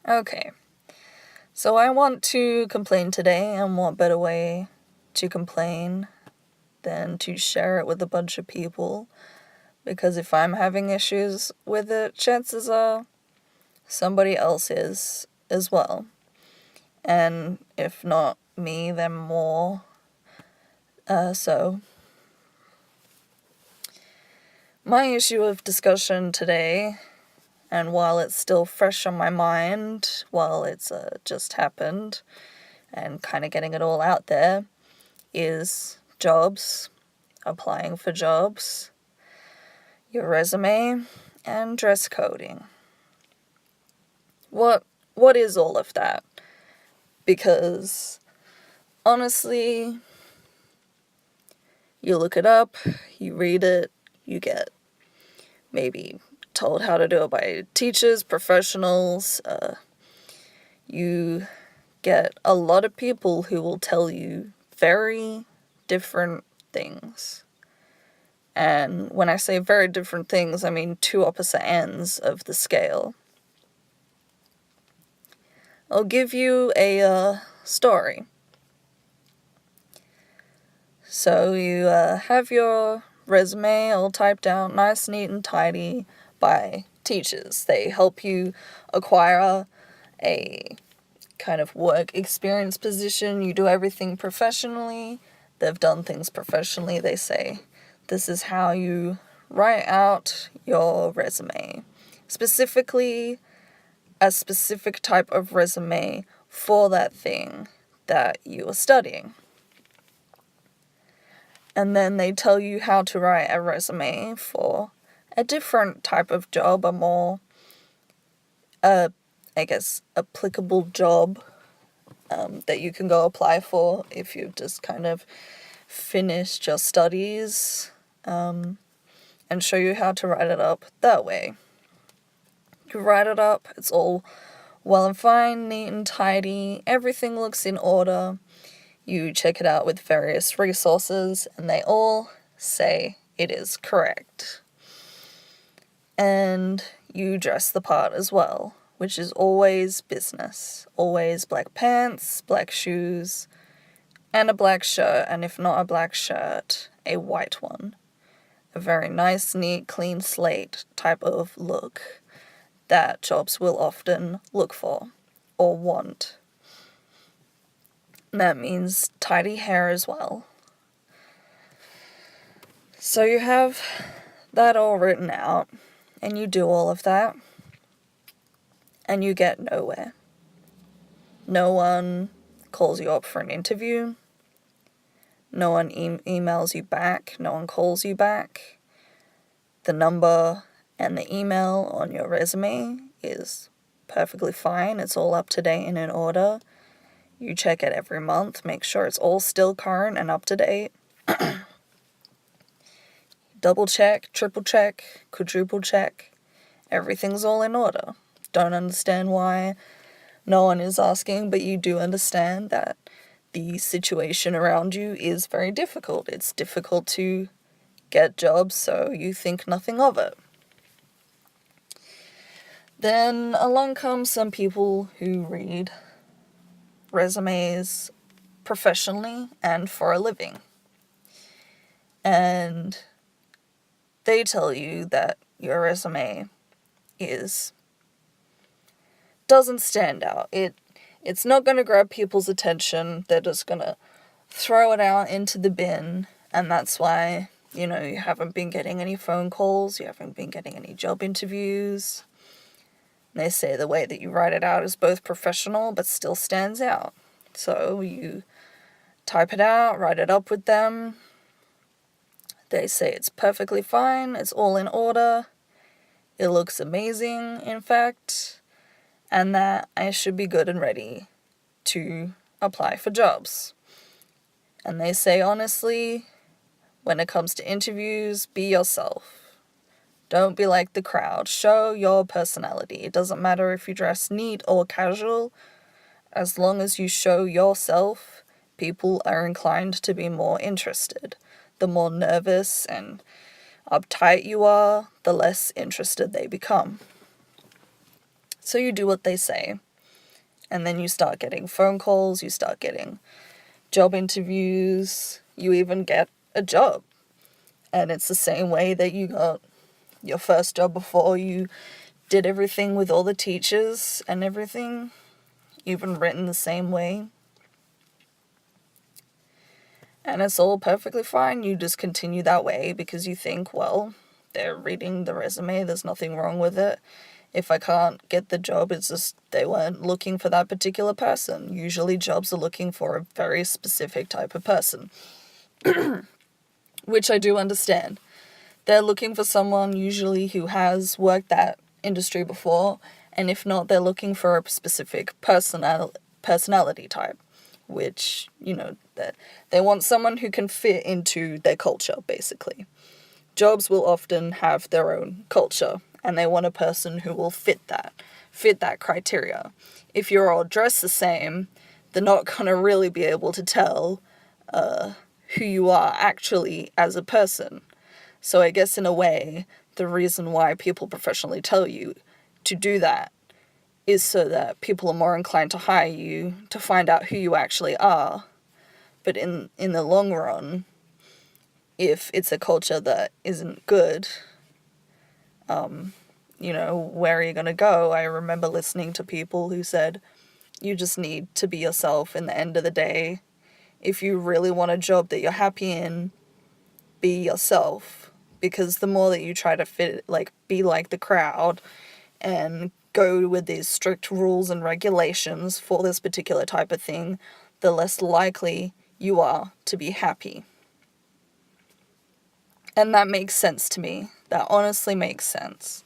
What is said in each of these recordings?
Okay, so I want to complain today, and what better way to complain than to share it with a bunch of people? Because if I'm having issues with it, chances are somebody else is as well. And if not me, then more so. My issue of discussion today, and while it's still fresh on my mind, while it's just happened, and kind of getting it all out there, is jobs, applying for jobs, your resume, and dress coding. What is all of that? Because honestly, you look it up, you read it, you get maybe told how to do it by teachers, professionals. You get a lot of people who will tell you very different things. And when I say very different things, I mean two opposite ends of the scale. I'll give you a story. So you have your resume all typed out, nice, neat, and tidy by teachers. They help you acquire a kind of work experience position. You do everything professionally. They've done things professionally. They say, this is how you write out your resume. Specifically, a specific type of resume for that thing that you are studying. And then they tell you how to write a resume for a different type of job, a more, applicable job that you can go apply for if you've just kind of finished your studies, and show you how to write it up that way. You write it up, it's all well and fine, neat and tidy, everything looks in order. You check it out with various resources, and they all say it is correct. And you dress the part as well, which is always business. Always black pants, black shoes, and a black shirt, and if not a black shirt, a white one. A very nice, neat, clean slate type of look that jobs will often look for or want. That means tidy hair as well. So you have that all written out, and you do all of that, and you get nowhere. No one calls you up for an interview. No one emails you back. No one calls you back. The number and the email on your resume is perfectly fine. It's all up to date and in order. You check it every month, make sure it's all still current and up to date. Double check, triple check, quadruple check. Everything's all in order. Don't understand why no one is asking, but you do understand that the situation around you is very difficult. It's difficult to get jobs, so you think nothing of it. Then along come some people who read resumes professionally and for a living. And they tell you that your resume doesn't stand out. It's not going to grab people's attention. They're just going to throw it out into the bin, and that's why, you haven't been getting any phone calls, you haven't been getting any job interviews. They say the way that you write it out is both professional but still stands out. So you type it out, write it up with them. They say it's perfectly fine, it's all in order, it looks amazing, in fact, and that I should be good and ready to apply for jobs. And they say, honestly, when it comes to interviews, be yourself. Don't be like the crowd. Show your personality. It doesn't matter if you dress neat or casual. As long as you show yourself, people are inclined to be more interested. The more nervous and uptight you are, the less interested they become. So you do what they say. And then you start getting phone calls, you start getting job interviews, you even get a job. And it's the same way that you got your first job before. You did everything with all the teachers and everything, even written the same way. And it's all perfectly fine. You just continue that way because you think, well, they're reading the resume, there's nothing wrong with it. If I can't get the job, it's just they weren't looking for that particular person. Usually jobs are looking for a very specific type of person, which I do understand. They're looking for someone usually who has worked that industry before, and if not, they're looking for a specific personality type, which, they want someone who can fit into their culture, basically. Jobs will often have their own culture, and they want a person who will fit that criteria. If you're all dressed the same, they're not going to really be able to tell who you are actually as a person. So I guess in a way, the reason why people professionally tell you to do that is so that people are more inclined to hire you to find out who you actually are. But in the long run, if it's a culture that isn't good, where are you going to go? I remember listening to people who said, you just need to be yourself in the end of the day. If you really want a job that you're happy in, be yourself. Because the more that you try to be like the crowd and go with these strict rules and regulations for this particular type of thing, the less likely you are to be happy. And that makes sense to me. That honestly makes sense.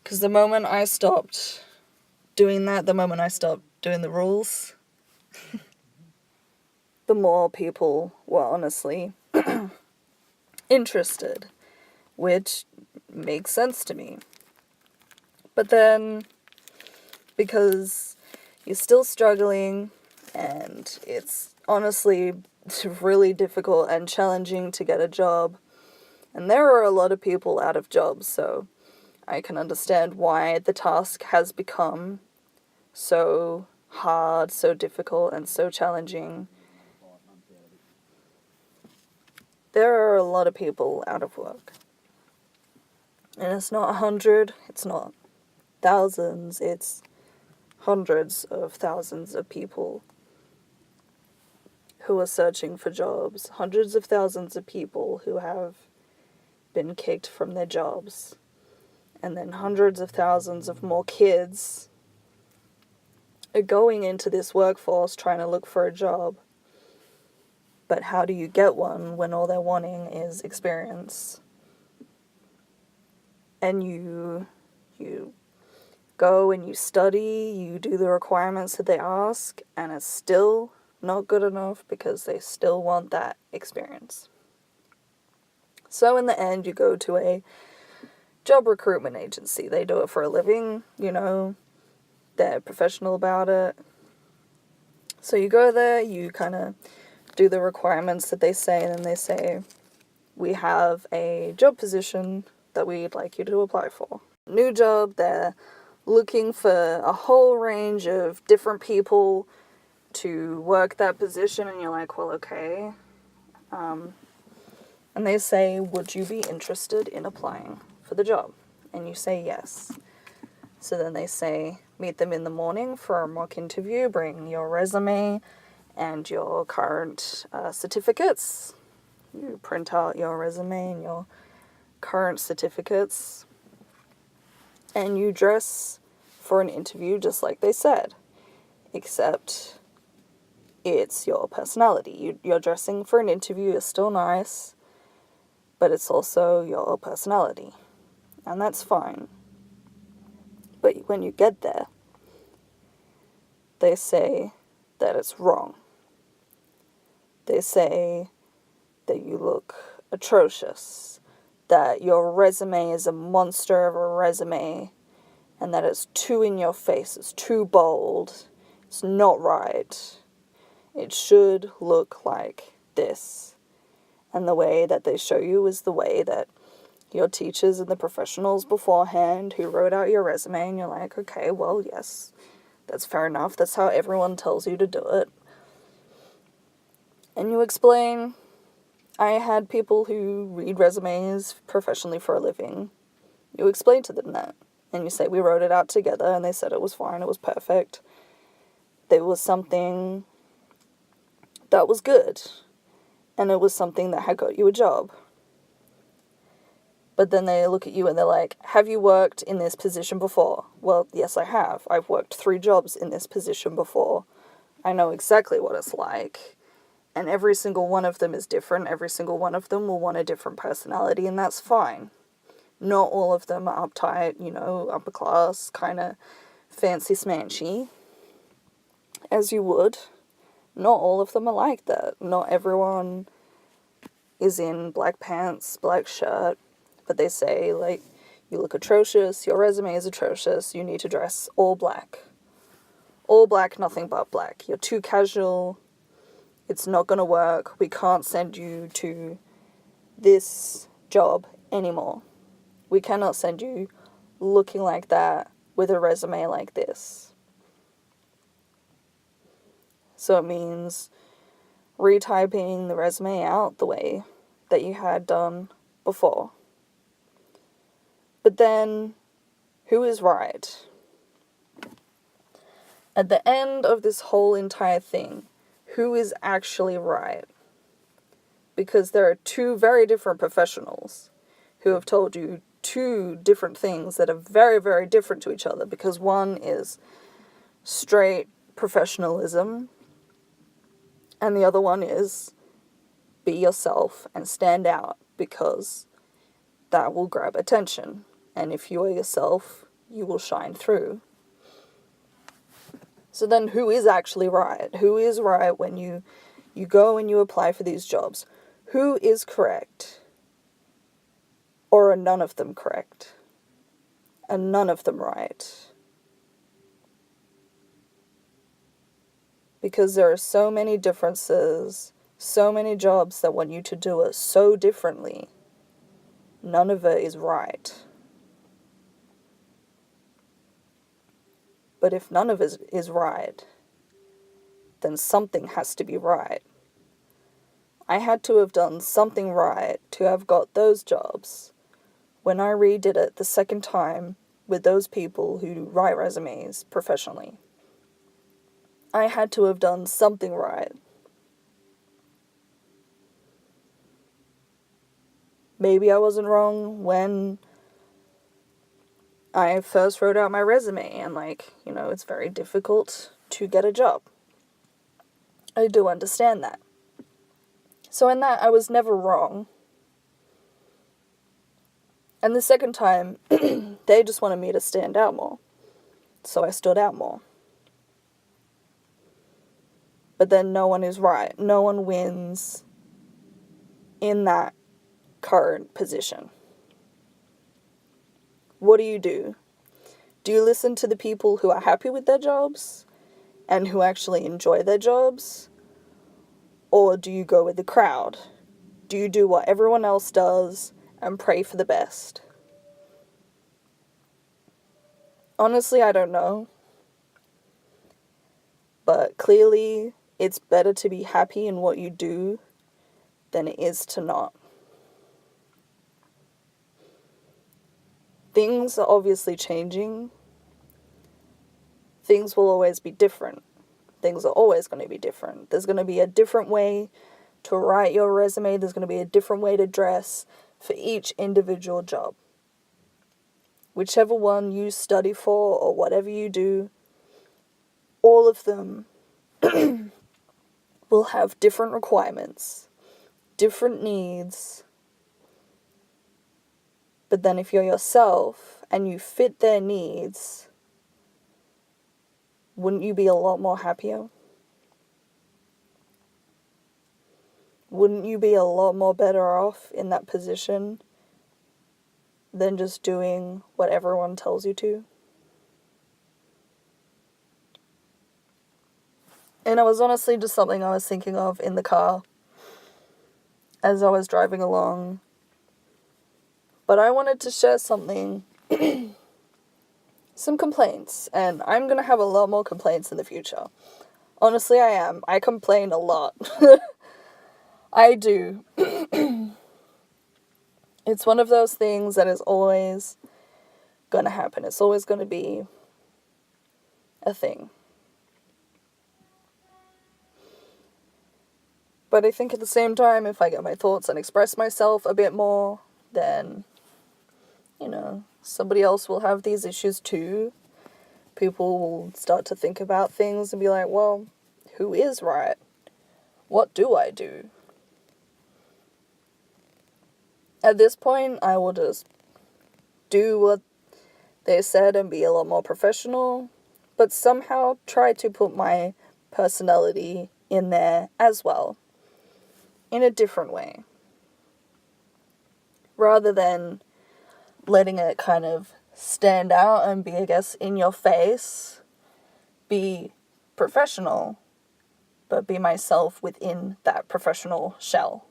Because the moment I stopped doing that, the moment I stopped doing the rules, the more people were honestly interested, which makes sense to me. But then, because you're still struggling, and it's honestly really difficult and challenging to get a job, and there are a lot of people out of jobs, so I can understand why the task has become so hard, so difficult, and so challenging. There are a lot of people out of work. And it's not 100, it's not thousands, it's hundreds of thousands of people who are searching for jobs. Hundreds of thousands of people who have been kicked from their jobs. And then hundreds of thousands of more kids are going into this workforce trying to look for a job. But how do you get one when all they're wanting is experience? And you go and you study, you do the requirements that they ask, and it's still not good enough because they still want that experience. So in the end, you go to a job recruitment agency. They do it for a living, they're professional about it. So you go there, you kind of do the requirements that they say, and then they say, we have a job position that we'd like you to apply for. New job, they're looking for a whole range of different people to work that position, and you're like, well, okay. And they say, would you be interested in applying for the job? And you say yes. So then they say, meet them in the morning for a mock interview, bring your resume and your current certificates. You print out your resume and your current certificates, and you dress for an interview just like they said, except it's your personality. You're dressing for an interview, you're still nice, but it's also your personality, and that's fine. But when you get there, they say that it's wrong. They say that you look atrocious, that your resume is a monster of a resume, and that it's too in your face, it's too bold, it's not right. It should look like this. And the way that they show you is the way that your teachers and the professionals beforehand who wrote out your resume, and you're like, okay, well, yes, That's fair enough. That's how everyone tells you to do it. And you explain, I had people who read resumes professionally for a living. You explain to them that. And you say, we wrote it out together, and they said it was fine, it was perfect. There was something that was good. And it was something that had got you a job. But then they look at you and they're like, have you worked in this position before? Well, yes, I have. I've worked 3 jobs in this position before. I know exactly what it's like. And every single one of them is different. Every single one of them will want a different personality, and that's fine. Not all of them are uptight, upper class, kind of fancy smanchy, as you would. Not all of them are like that. Not everyone is in black pants, black shirt, but they say, like, you look atrocious, your resume is atrocious, you need to dress all black. All black, nothing but black. You're too casual, it's not going to work, we can't send you to this job anymore. We cannot send you looking like that with a resume like this. So it means retyping the resume out the way that you had done before. But then, who is right? At the end of this whole entire thing, who is actually right? Because there are 2 very different professionals who have told you 2 different things that are very, very different to each other, because one is straight professionalism and the other one is be yourself and stand out, because that will grab attention, and if you are yourself, you will shine through. So then who is actually right? Who is right when you go and you apply for these jobs? Who is correct? Or are none of them correct? Are none of them right? Because there are so many differences, so many jobs that want you to do it so differently. None of it is right. But if none of it is right, then something has to be right. I had to have done something right to have got those jobs. When I redid it the second time with those people who write resumes professionally, I had to have done something right. Maybe I wasn't wrong when I first wrote out my resume and, it's very difficult to get a job. I do understand that. So in that, I was never wrong. And the second time, they just wanted me to stand out more. So I stood out more. But then no one is right. No one wins in that current position. What do? Do you listen to the people who are happy with their jobs and who actually enjoy their jobs? Or do you go with the crowd? Do you do what everyone else does and pray for the best? Honestly, I don't know. But clearly, it's better to be happy in what you do than it is to not. Things are obviously changing. Things will always be different. Things are always going to be different. There's going to be a different way to write your resume. There's going to be a different way to dress for each individual job. Whichever one you study for or whatever you do, all of them will have different requirements, different needs. But then if you're yourself and you fit their needs, wouldn't you be a lot more happier? Wouldn't you be a lot more better off in that position than just doing what everyone tells you to? And it was honestly just something I was thinking of in the car as I was driving along. But I wanted to share something some complaints, and I'm gonna have a lot more complaints in the future. Honestly, I am. I complain a lot. I do. It's one of those things that is always gonna happen. It's always gonna be a thing. But I think at the same time, if I get my thoughts and express myself a bit more, then, somebody else will have these issues too. People will start to think about things and be like, well, who is right? What do I do? At this point, I will just do what they said and be a lot more professional, but somehow try to put my personality in there as well, in a different way. Rather than letting it kind of stand out and be, I guess, in your face, be professional, but be myself within that professional shell,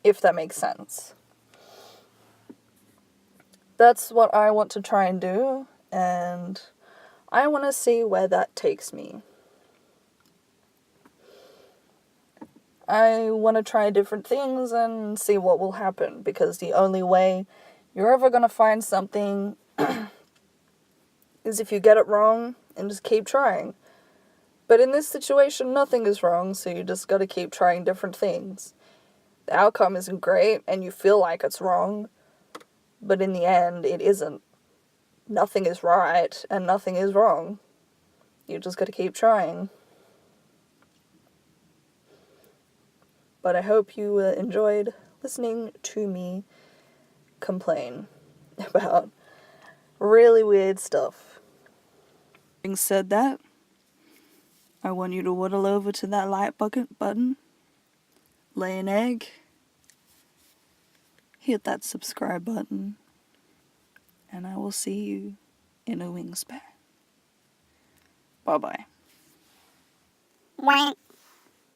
if that makes sense. That's what I want to try and do, and I want to see where that takes me. I want to try different things and see what will happen, because the only way you're ever going to find something is if you get it wrong and just keep trying. But in this situation, nothing is wrong, so you just got to keep trying different things. The outcome isn't great, and you feel like it's wrong, but in the end, it isn't. Nothing is right, and nothing is wrong. You just got to keep trying. But I hope you enjoyed listening to me complain about really weird stuff. Having said that, I want you to waddle over to that like button, lay an egg, hit that subscribe button, and I will see you in a wingspan. Bye-bye.